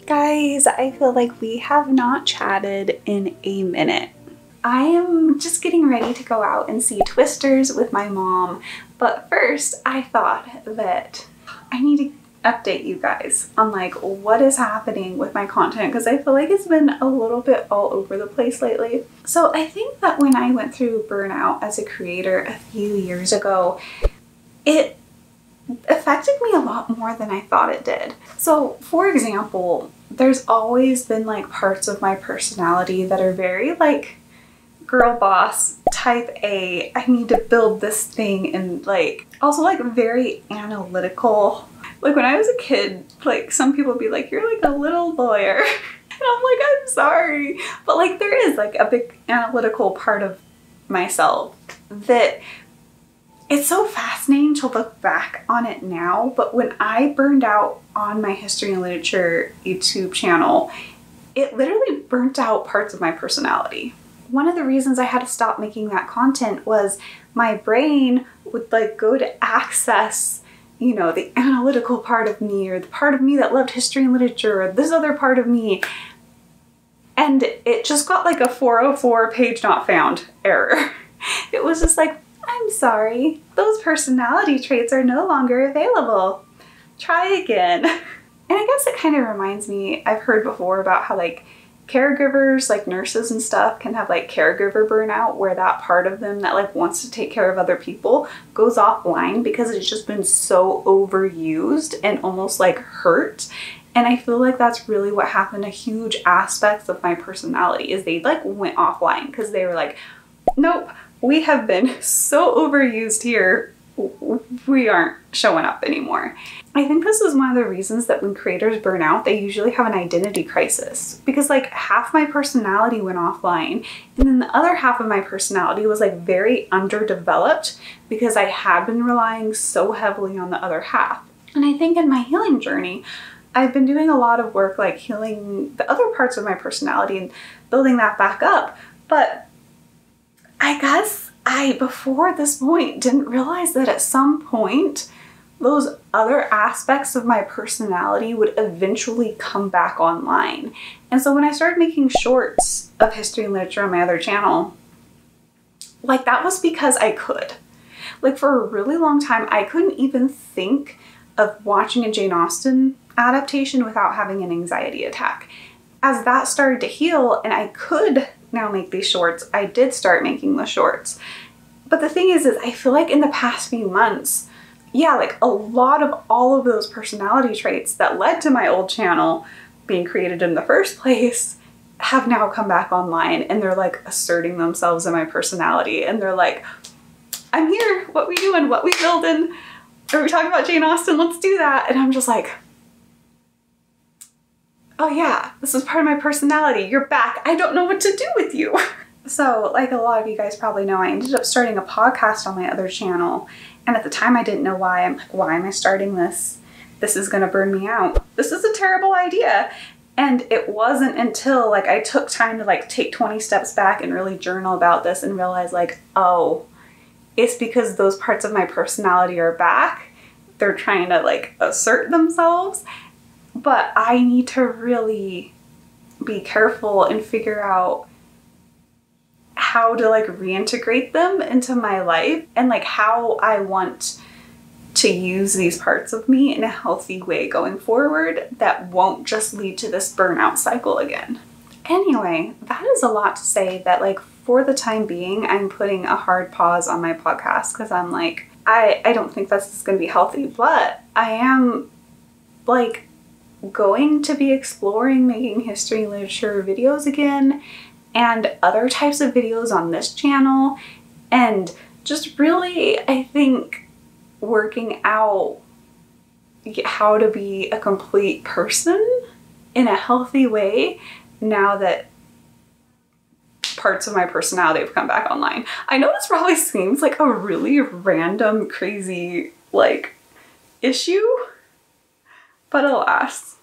Guys, I feel like we have not chatted in a minute. I am just getting ready to go out and see Twisters with my mom, but first I thought that I need to update you guys on like what is happening with my content, because I feel like it's been a little bit all over the place lately. So I think that when I went through burnout as a creator a few years ago, it affected me a lot more than I thought it did. So for example, there's always been like parts of my personality that are very like girl boss, type A, I need to build this thing, and like also like very analytical. Like when I was a kid, like some people would be like, you're like a little lawyer. And I'm like, I'm sorry. But like there is like a big analytical part of myself that it's so fascinating to look back on it now. But when I burned out on my history and literature YouTube channel, it literally burnt out parts of my personality. One of the reasons I had to stop making that content was my brain would like go to access, you know, the analytical part of me, or the part of me that loved history and literature, or this other part of me. And it just got like a 404 page not found error. It was just like, I'm sorry, those personality traits are no longer available. Try again. And I guess it kind of reminds me, I've heard before about how like caregivers, like nurses and stuff, can have like caregiver burnout, where that part of them that like wants to take care of other people goes offline because it's just been so overused and almost like hurt. And I feel like that's really what happened to huge aspects of my personality, is they like went offline because they were like, nope, we have been so overused here, we aren't showing up anymore. I think this is one of the reasons that when creators burn out, they usually have an identity crisis, because like half my personality went offline, and then the other half of my personality was like very underdeveloped because I had been relying so heavily on the other half. And I think in my healing journey, I've been doing a lot of work like healing the other parts of my personality and building that back up. But I guess before this point, didn't realize that at some point, those other aspects of my personality would eventually come back online. And so when I started making shorts of history and literature on my other channel, like that was because I could. Like for a really long time, I couldn't even think of watching a Jane Austen adaptation without having an anxiety attack. As that started to heal and I could now make these shorts, I did start making the shorts. But the thing is I feel like in the past few months, yeah, like a lot of all of those personality traits that led to my old channel being created in the first place have now come back online, and they're like asserting themselves in my personality, and they're like, I'm here, what we doing, what we building, are we talking about Jane Austen, let's do that. And I'm just like, oh yeah, this is part of my personality, you're back, I don't know what to do with you. So like a lot of you guys probably know, I ended up starting a podcast on my other channel. And at the time I didn't know why. I'm like, why am I starting this? This is gonna burn me out. This is a terrible idea. And it wasn't until like I took time to like take 20 steps back and really journal about this and realize like, oh, it's because those parts of my personality are back. They're trying to like assert themselves. But I need to really be careful and figure out how to like reintegrate them into my life, and like how I want to use these parts of me in a healthy way going forward that won't just lead to this burnout cycle again. Anyway, that is a lot to say that like for the time being, I'm putting a hard pause on my podcast because I'm like, I don't think this is going to be healthy, but I am like going to be exploring making history and literature videos again, and other types of videos on this channel, and just really, I think, working out how to be a complete person in a healthy way now that parts of my personality have come back online. I know this probably seems like a really random, crazy, like, issue, but alas,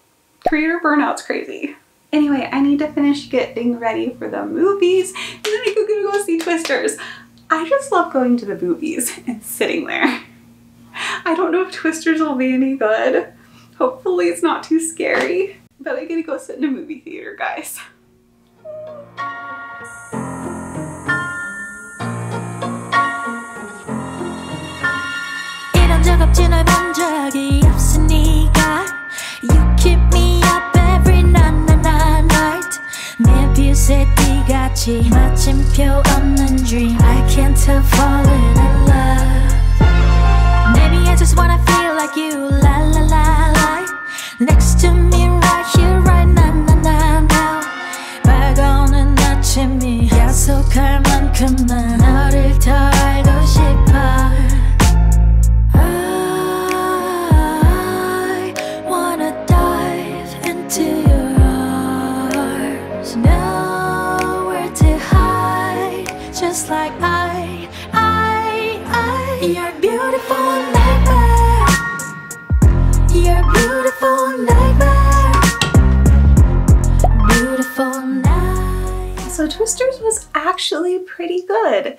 creator burnout's crazy. Anyway, I need to finish getting ready for the movies, and then I'm gonna go see Twisted Twisters. I just love going to the movies and sitting there. I don't know if Twisters will be any good. Hopefully it's not too scary, but I get to go sit in a movie theater, guys. You keep me up every night. 마침표 없는 dream. I can't help falling in love. Maybe I just wanna feel like you. La la la la. Next to me right here right now. 밝아오는 아침이 약속할 만큼만 너를 더 알고 싶어. I wanna dive into your arms. Nowhere to hide, just like you're beautiful nightmare. You're beautiful nightmare. Beautiful night. So Twisters was actually pretty good.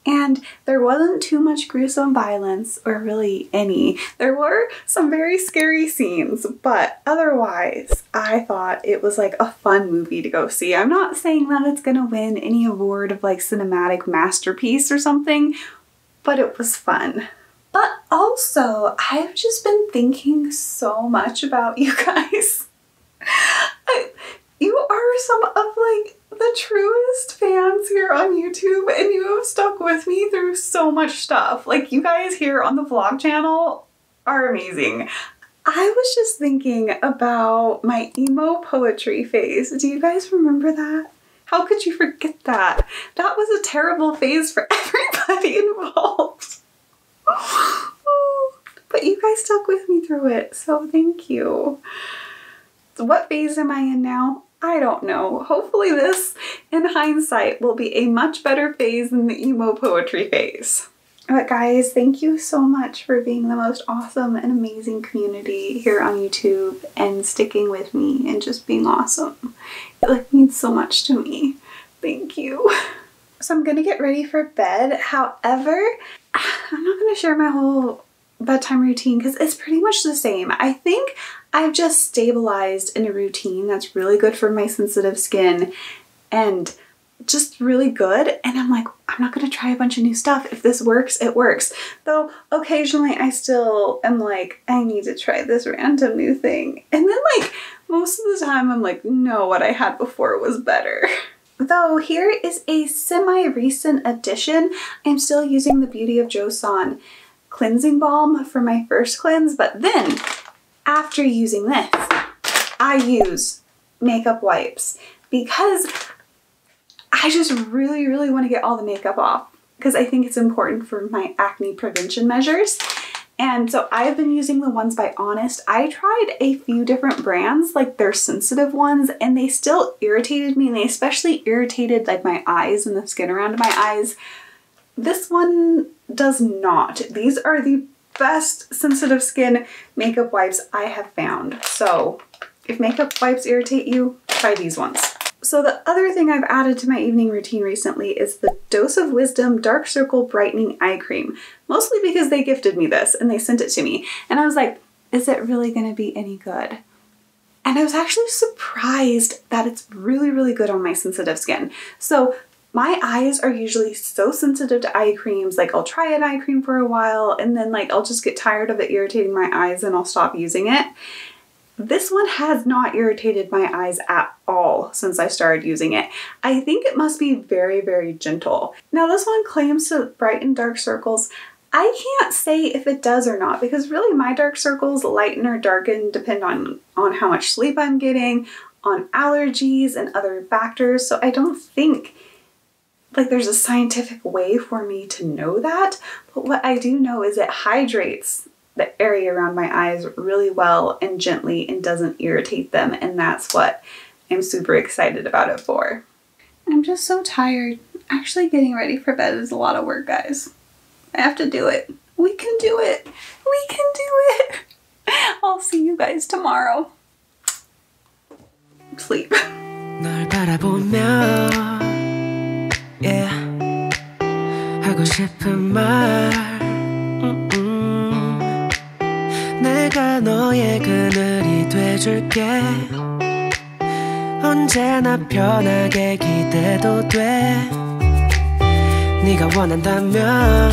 And there wasn't too much gruesome violence, or really any. There were some very scary scenes, but otherwise, I thought it was like a fun movie to go see. I'm not saying that it's gonna win any award of like cinematic masterpiece or something, but it was fun. But also, I've just been thinking so much about you guys. You are some of like the truest fans here on YouTube, and you have stuck with me through so much stuff. Like, you guys here on the vlog channel are amazing. I was just thinking about my emo poetry phase. Do you guys remember that? How could you forget that? That was a terrible phase for everybody involved. But you guys stuck with me through it, so thank you. So what phase am I in now? I don't know. Hopefully this, in hindsight, will be a much better phase than the emo poetry phase. But guys, thank you so much for being the most awesome and amazing community here on YouTube and sticking with me and just being awesome. It like means so much to me. Thank you. So I'm gonna get ready for bed. However, I'm not gonna share my whole bedtime routine because it's pretty much the same. I think I've just stabilized in a routine that's really good for my sensitive skin and just really good. And I'm like, I'm not gonna try a bunch of new stuff. If this works, it works. Though occasionally I still am like, I need to try this random new thing. And then like most of the time I'm like, no, what I had before was better. Though here is a semi-recent addition. I'm still using the Beauty of Joseon cleansing balm for my first cleanse, but then after using this, I use makeup wipes because I just really want to get all the makeup off because I think it's important for my acne prevention measures. And so I've been using the ones by Honest. I tried a few different brands, like their sensitive ones, and they still irritated me, and they especially irritated like my eyes and the skin around my eyes. This one does not. These are the best sensitive skin makeup wipes I have found. So if makeup wipes irritate you, try these ones. So the other thing I've added to my evening routine recently is the Dose of Wisdom Dark Circle Brightening Eye Cream. Mostly because they gifted me this and they sent it to me. And I was like, is it really gonna be any good? And I was actually surprised that it's really good on my sensitive skin. So my eyes are usually so sensitive to eye creams, like I'll try an eye cream for a while and then like I'll just get tired of it irritating my eyes and I'll stop using it. This one has not irritated my eyes at all since I started using it. I think it must be very gentle. Now this one claims to brighten dark circles. I can't say if it does or not because really my dark circles lighten or darken depend on how much sleep I'm getting, on allergies and other factors. So I don't think like there's a scientific way for me to know that, but what I do know is it hydrates the area around my eyes really well and gently and doesn't irritate them, and that's what I'm super excited about it for. I'm just so tired. Actually getting ready for bed is a lot of work, guys. I have to do it. We can do it. We can do it. I'll see you guys tomorrow. Sleep. 널 바라보며 Yeah. 하고 싶은 말 내가 너의 그늘이 돼줄게 언제나 편하게 기대도 돼 네가 원한다면